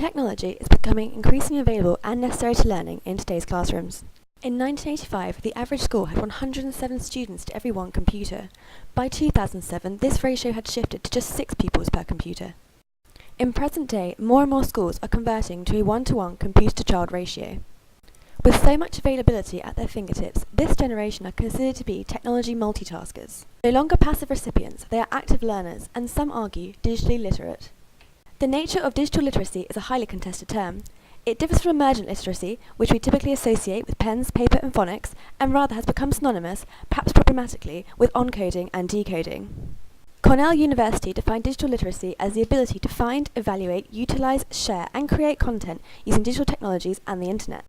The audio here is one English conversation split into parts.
Technology is becoming increasingly available and necessary to learning in today's classrooms. In 1985, the average school had 107 students to every one computer. By 2007, this ratio had shifted to just 6 pupils per computer. In present day, more and more schools are converting to a 1-to-1 computer-to-child ratio. With so much availability at their fingertips, this generation are considered to be technology multitaskers. No longer passive recipients, they are active learners, and some argue digitally literate. The nature of digital literacy is a highly contested term. It differs from emergent literacy, which we typically associate with pens, paper and phonics, and rather has become synonymous, perhaps problematically, with encoding and decoding. Cornell University defined digital literacy as the ability to find, evaluate, utilize, share and create content using digital technologies and the internet.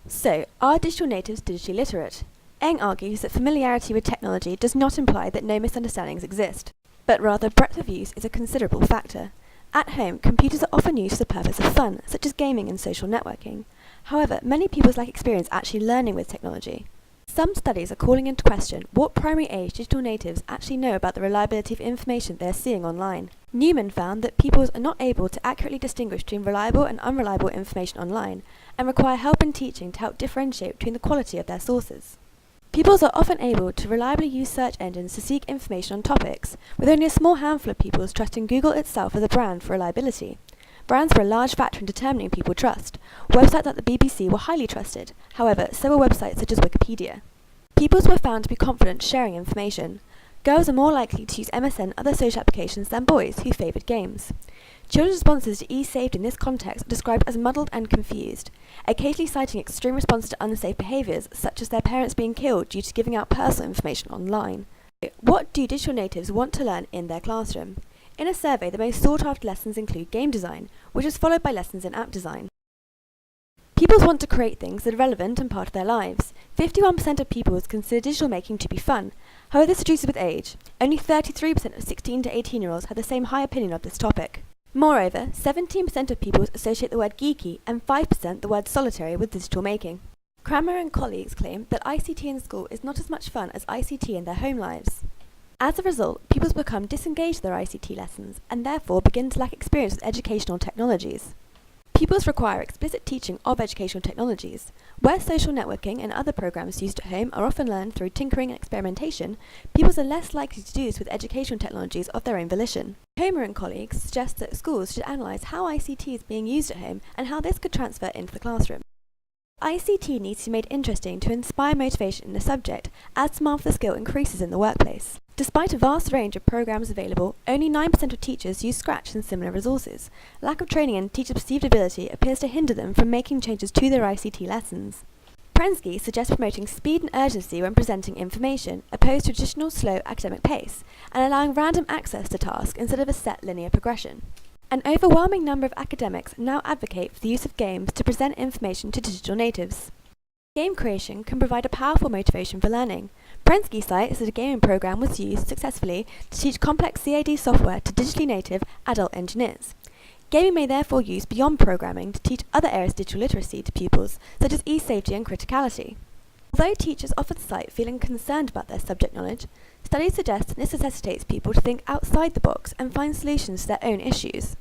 So, are digital natives digitally literate? Eng argues that familiarity with technology does not imply that no misunderstandings exist, but rather breadth of use is a considerable factor. At home, computers are often used for the purpose of fun, such as gaming and social networking. However, many people lack experience actually learning with technology. Some studies are calling into question what primary age digital natives actually know about the reliability of information they are seeing online. Newman found that pupils are not able to accurately distinguish between reliable and unreliable information online, and require help in teaching to help differentiate between the quality of their sources. Pupils are often able to reliably use search engines to seek information on topics, with only a small handful of pupils trusting Google itself as a brand for reliability. Brands were a large factor in determining people trust. Websites like the BBC were highly trusted, however, so were websites such as Wikipedia. Pupils were found to be confident sharing information. Girls are more likely to use MSN and other social applications than boys, who favoured games. Children's responses to e-safety in this context are described as muddled and confused, occasionally citing extreme responses to unsafe behaviours, such as their parents being killed due to giving out personal information online. What do digital natives want to learn in their classroom? In a survey, the most sought-after lessons include game design, which is followed by lessons in app design. Pupils want to create things that are relevant and part of their lives. 51% of pupils consider digital making to be fun. However, this reduces with age. Only 33% of 16 to 18-year-olds have the same high opinion of this topic. Moreover, 17% of pupils associate the word geeky and 5% the word solitary with digital making. Cranmer and colleagues claim that ICT in school is not as much fun as ICT in their home lives. As a result, pupils become disengaged with their ICT lessons and therefore begin to lack experience with educational technologies. Pupils require explicit teaching of educational technologies. Where social networking and other programs used at home are often learned through tinkering and experimentation, pupils are less likely to do this with educational technologies of their own volition. Homer and colleagues suggest that schools should analyse how ICT is being used at home and how this could transfer into the classroom. ICT needs to be made interesting to inspire motivation in the subject as demand for the skill increases in the workplace. Despite a vast range of programs available, only 9% of teachers use Scratch and similar resources. Lack of training in teachers' perceived ability appears to hinder them from making changes to their ICT lessons. Prensky suggests promoting speed and urgency when presenting information, opposed to traditional slow academic pace, and allowing random access to tasks instead of a set linear progression. An overwhelming number of academics now advocate for the use of games to present information to digital natives. Game creation can provide a powerful motivation for learning. Prensky cites that a gaming program was used successfully to teach complex CAD software to digitally native adult engineers. Gaming may therefore use beyond programming to teach other areas of digital literacy to pupils, such as e-safety and criticality. Although teachers often cite feeling concerned about their subject knowledge, studies suggest that this necessitates people to think outside the box and find solutions to their own issues.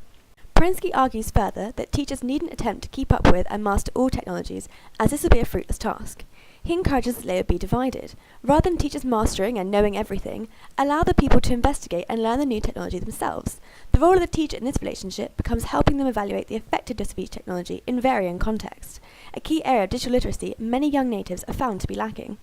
Prensky argues further that teachers needn't attempt to keep up with and master all technologies, as this would be a fruitless task. He encourages that they would be divided. Rather than teachers mastering and knowing everything, allow the people to investigate and learn the new technology themselves. The role of the teacher in this relationship becomes helping them evaluate the effectiveness of each technology in varying contexts, a key area of digital literacy many young natives are found to be lacking.